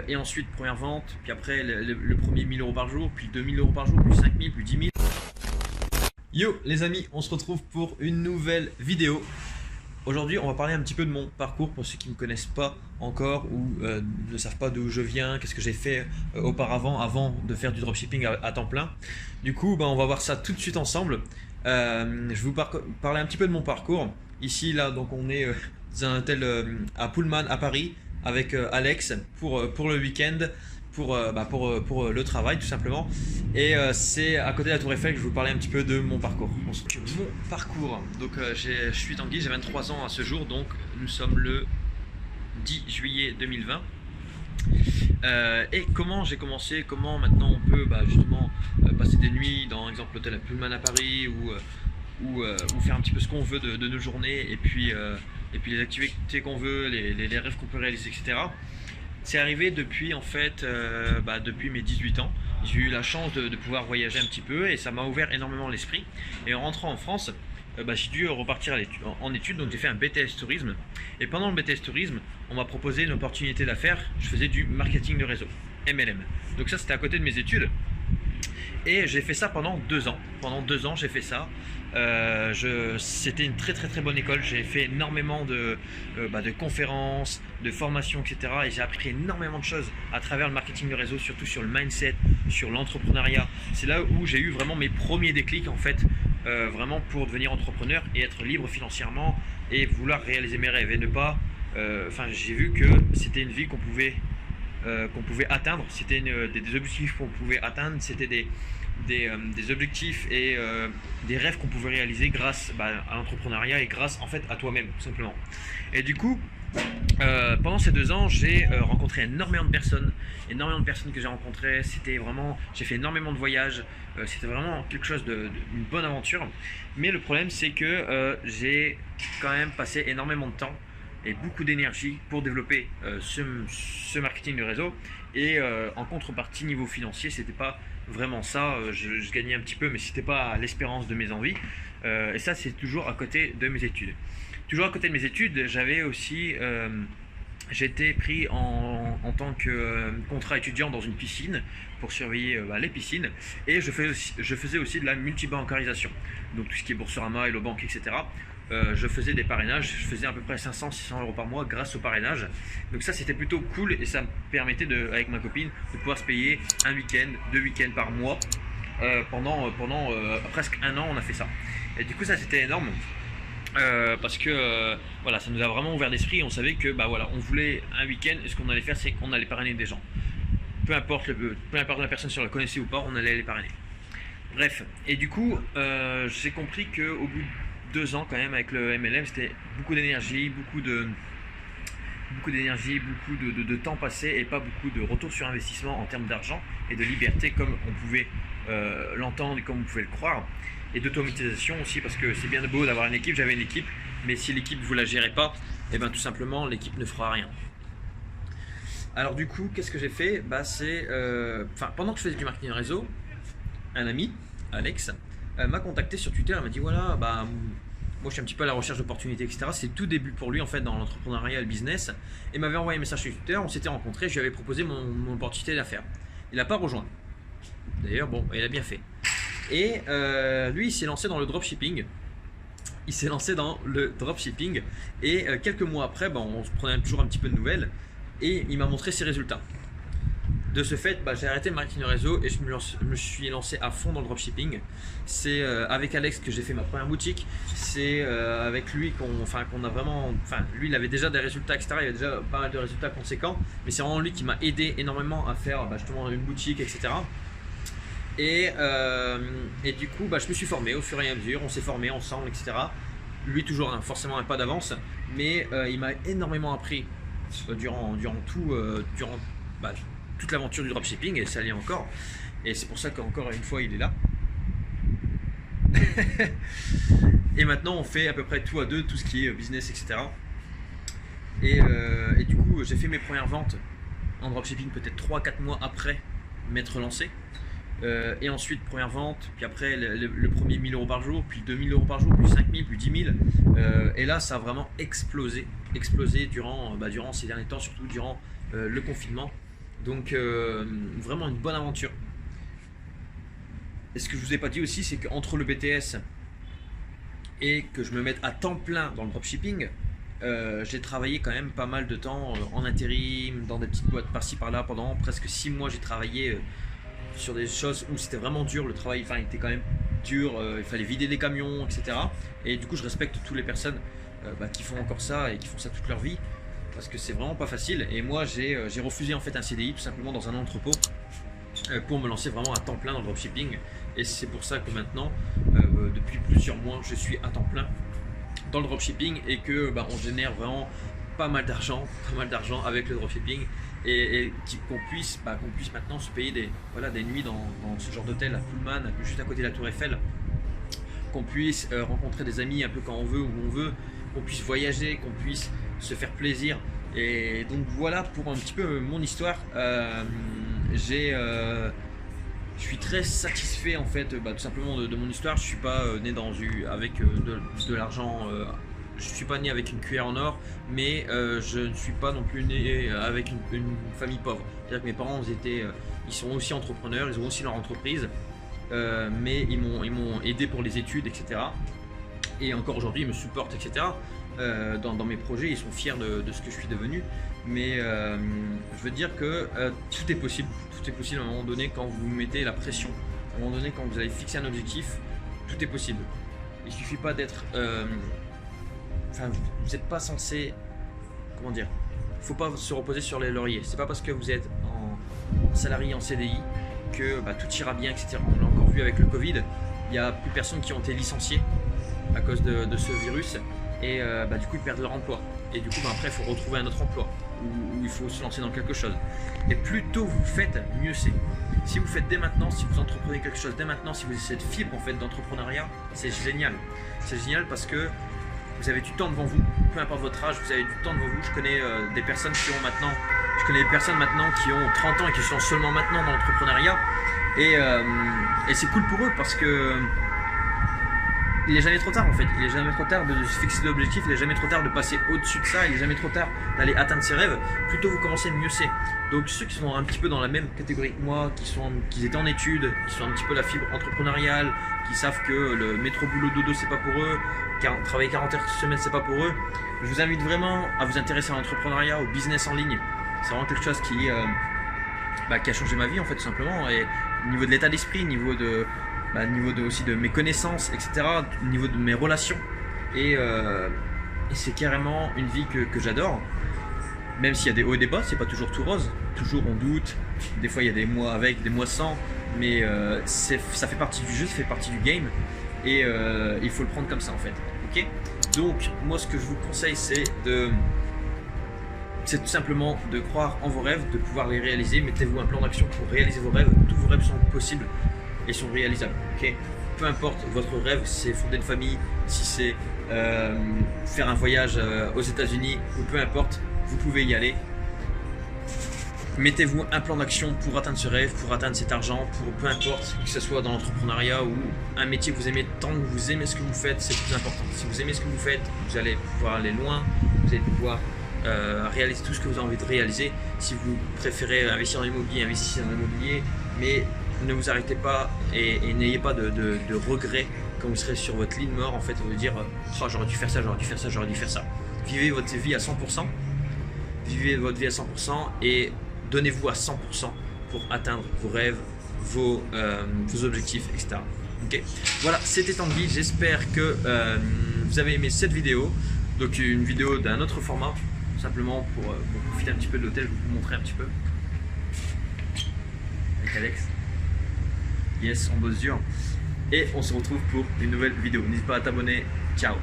Et ensuite première vente, puis après le premier 1000 euros par jour, puis 2000 euros par jour, puis 5000, puis 10 000. Yo les amis, on se retrouve pour une nouvelle vidéo. Aujourd'hui on va parler un petit peu de mon parcours pour ceux qui ne me connaissent pas encore ou ne savent pas d'où je viens, qu'est-ce que j'ai fait auparavant avant de faire du dropshipping à temps plein. Du coup on va voir ça tout de suite ensemble. Je vais vous parler un petit peu de mon parcours. Ici là donc on est dans un hôtel à Pullman à Paris avec Alex pour le week-end, pour le travail tout simplement. Et c'est à côté de la Tour Eiffel que je vais vous parler un petit peu de mon parcours. Mon parcours, donc je suis Tanguy, j'ai 23 ans à ce jour, donc nous sommes le 10 juillet 2020. Et comment j'ai commencé, comment maintenant on peut justement passer des nuits dans exemple l'hôtel à Pullman à Paris ou faire un petit peu ce qu'on veut de nos journées et puis les activités qu'on veut, les rêves qu'on peut réaliser, etc. C'est arrivé depuis en fait depuis mes 18 ans. J'ai eu la chance de pouvoir voyager un petit peu et ça m'a ouvert énormément l'esprit. Et en rentrant en France, j'ai dû repartir en études, donc j'ai fait un BTS tourisme. Et pendant le BTS tourisme, on m'a proposé une opportunité d'affaires. Je faisais du marketing de réseau, MLM. Donc ça c'était à côté de mes études. Et j'ai fait ça pendant 2 ans. Pendant 2 ans j'ai fait ça. C'était une très bonne école. J'ai fait énormément de conférences, de formations, etc. Et j'ai appris énormément de choses à travers le marketing de réseau, surtout sur le mindset, sur l'entrepreneuriat. C'est là où j'ai eu vraiment mes premiers déclics en fait, vraiment pour devenir entrepreneur et être libre financièrement et vouloir réaliser mes rêves et ne pas. J'ai vu que c'était une vie qu'on pouvait atteindre, c'était des objectifs qu'on pouvait atteindre, c'était des objectifs et des rêves qu'on pouvait réaliser grâce à l'entrepreneuriat et grâce en fait à toi-même tout simplement. Et du coup pendant ces 2 ans j'ai rencontré énormément de personnes que j'ai rencontrées. J'ai fait énormément de voyages, c'était vraiment quelque chose d'une bonne aventure. Mais le problème c'est que j'ai quand même passé énormément de temps et beaucoup d'énergie pour développer ce marketing de réseau et en contrepartie niveau financier c'était pas vraiment ça. Je gagnais un petit peu mais c'était pas à l'espérance de mes envies et ça c'est toujours à côté de mes études. Toujours à côté de mes études j'avais aussi j'ai été pris en tant que contrat étudiant dans une piscine pour surveiller les piscines et je faisais aussi de la multibancarisation, donc tout ce qui est Boursorama, Hello Bank, etc. Je faisais des parrainages, je faisais à peu près 500-600 euros par mois grâce au parrainage. Donc ça c'était plutôt cool et ça me permettait avec ma copine de pouvoir se payer un week-end, 2 week-ends par mois. Pendant presque 1 an on a fait ça. Et du coup ça c'était énorme. Parce que ça nous a vraiment ouvert l'esprit. On savait que on voulait un week-end et ce qu'on allait faire c'est qu'on allait parrainer des gens. Peu importe la personne si on la connaissait ou pas, on allait les parrainer. Bref, et du coup j'ai compris qu'au bout de 2 ans quand même avec le MLM c'était beaucoup d'énergie, beaucoup de temps passé et pas beaucoup de retour sur investissement en termes d'argent et de liberté comme on pouvait l'entendre et comme on pouvait le croire, et d'automatisation aussi parce que c'est bien beau d'avoir une équipe. J'avais une équipe mais si l'équipe vous la gérez pas, et tout simplement l'équipe ne fera rien. Alors du coup qu'est-ce que j'ai fait? Pendant que je faisais du marketing réseau, un ami, Alex, m'a contacté sur Twitter. Il m'a dit voilà moi je suis un petit peu à la recherche d'opportunités, etc. C'est tout début pour lui en fait dans l'entrepreneuriat et le business, et m'avait envoyé un message sur Twitter. On s'était rencontrés, je lui avais proposé mon opportunité d'affaires. Il n'a pas rejoint d'ailleurs, il a bien fait. Et lui il s'est lancé dans le dropshipping. Et quelques mois après on se prenait toujours un petit peu de nouvelles et il m'a montré ses résultats. De ce fait, j'ai arrêté le marketing de réseau et je me suis lancé à fond dans le dropshipping. C'est avec Alex que j'ai fait ma première boutique. C'est avec lui qu'on a vraiment... lui, il avait déjà des résultats, etc. Il avait déjà pas mal de résultats conséquents. Mais c'est vraiment lui qui m'a aidé énormément à faire justement une boutique, etc. Et du coup, je me suis formé au fur et à mesure. On s'est formé ensemble, etc. Lui, toujours forcément un pas d'avance. Mais il m'a énormément appris durant toute l'aventure du dropshipping, et ça l'est encore, et c'est pour ça qu'encore une fois il est là. Et maintenant on fait à peu près tout à deux, tout ce qui est business, etc. Et du coup j'ai fait mes premières ventes en dropshipping peut-être 3-4 mois après m'être lancé, et ensuite première vente, puis après le premier 1000 euros par jour, puis 2000 euros par jour, puis 5000, puis 10 000, et là ça a vraiment explosé durant ces derniers temps, surtout durant le confinement. Donc vraiment une bonne aventure. Et ce que je vous ai pas dit aussi, c'est qu'entre le BTS et que je me mette à temps plein dans le dropshipping, j'ai travaillé quand même pas mal de temps en intérim, dans des petites boîtes par-ci par-là. Pendant presque 6 mois, j'ai travaillé sur des choses où c'était vraiment dur. Le travail était quand même dur, il fallait vider des camions, etc. Et du coup, je respecte toutes les personnes qui font encore ça et qui font ça toute leur vie, parce que c'est vraiment pas facile. Et moi, j'ai refusé en fait un CDI tout simplement dans un entrepôt pour me lancer vraiment à temps plein dans le dropshipping. Et c'est pour ça que maintenant, depuis plusieurs mois, je suis à temps plein dans le dropshipping et que on génère vraiment pas mal d'argent avec le dropshipping, et qu'on puisse maintenant se payer des nuits dans ce genre d'hôtel à Pullman, juste à côté de la Tour Eiffel, qu'on puisse rencontrer des amis un peu quand on veut, où on veut, qu'on puisse voyager, qu'on puisse se faire plaisir. Et donc voilà pour un petit peu mon histoire. Je suis très satisfait en fait, tout simplement de mon histoire. Je suis pas né avec de l'argent. Je suis pas né avec une cuillère en or, mais je ne suis pas non plus né avec une famille pauvre. C'est-à-dire que mes parents ils sont aussi entrepreneurs, ils ont aussi leur entreprise, mais ils m'ont aidé pour les études, etc. Et encore aujourd'hui, ils me supportent, etc. Dans mes projets, ils sont fiers de ce que je suis devenu. Mais je veux dire que tout est possible. Tout est possible à un moment donné quand vous mettez la pression. À un moment donné, quand vous avez fixé un objectif, tout est possible. Il suffit pas d'être... vous n'êtes pas censé... Comment dire? Il ne faut pas se reposer sur les lauriers. C'est pas parce que vous êtes en salarié, en CDI, que tout ira bien, etc. On l'a encore vu avec le Covid. Il y a plus de personnes qui ont été licenciées à cause de ce virus. Et du coup, ils perdent leur emploi. Et du coup, après, il faut retrouver un autre emploi où il faut se lancer dans quelque chose. Et plus tôt vous faites, mieux c'est. Si vous faites dès maintenant, si vous entreprenez quelque chose dès maintenant, si vous avez cette fibre en fait d'entrepreneuriat, c'est génial. C'est génial parce que vous avez du temps devant vous, peu importe votre âge, vous avez du temps devant vous. Je connais des personnes qui ont maintenant, qui ont 30 ans et qui sont seulement maintenant dans l'entrepreneuriat. Et c'est cool pour eux parce que il n'est jamais trop tard en fait. Il n'est jamais trop tard de se fixer des objectifs, il n'est jamais trop tard de passer au-dessus de ça, il n'est jamais trop tard d'aller atteindre ses rêves. Plus tôt vous commencez, mieux c'est. Donc ceux qui sont un petit peu dans la même catégorie que moi, qui étaient en études, qui sont un petit peu la fibre entrepreneuriale, qui savent que le métro boulot dodo c'est pas pour eux, travailler 40 heures semaine c'est pas pour eux, je vous invite vraiment à vous intéresser à l'entrepreneuriat, au business en ligne. C'est vraiment quelque chose qui a changé ma vie en fait tout simplement. Et au niveau de l'état d'esprit, niveau aussi de mes connaissances, etc., au niveau de mes relations. Et c'est carrément une vie que j'adore. Même s'il y a des hauts et des bas, c'est pas toujours tout rose. Toujours on doute, des fois il y a des mois avec, des mois sans. Mais ça fait partie du jeu, ça fait partie du game. Et il faut le prendre comme ça en fait. Ok ? Donc moi ce que je vous conseille c'est tout simplement de croire en vos rêves, de pouvoir les réaliser. Mettez-vous un plan d'action pour réaliser vos rêves. Tous vos rêves sont possibles et sont réalisables. Okay, peu importe votre rêve, si c'est fonder une famille, si c'est faire un voyage aux États-Unis, ou peu importe, vous pouvez y aller. Mettez-vous un plan d'action pour atteindre ce rêve, pour atteindre cet argent, pour peu importe, que ce soit dans l'entrepreneuriat ou un métier que vous aimez. Tant que vous aimez ce que vous faites, c'est le plus important. Si vous aimez ce que vous faites, vous allez pouvoir aller loin, vous allez pouvoir réaliser tout ce que vous avez envie de réaliser. Si vous préférez investir dans l'immobilier, investissez dans l'immobilier, mais ne vous arrêtez pas et n'ayez pas de regrets quand vous serez sur votre ligne mort en fait, vous dire oh, j'aurais dû faire ça, j'aurais dû faire ça, j'aurais dû faire ça. Vivez votre vie à 100%, vivez votre vie à 100% et donnez-vous à 100% pour atteindre vos rêves, vos objectifs, etc. Okay. Voilà, c'était Tanguy, j'espère que vous avez aimé cette vidéo. Donc une vidéo d'un autre format, simplement pour profiter un petit peu de l'hôtel, je vais vous montrer un petit peu. Avec Alex. Yes, on bosse dur. Et on se retrouve pour une nouvelle vidéo. N'hésite pas à t'abonner. Ciao.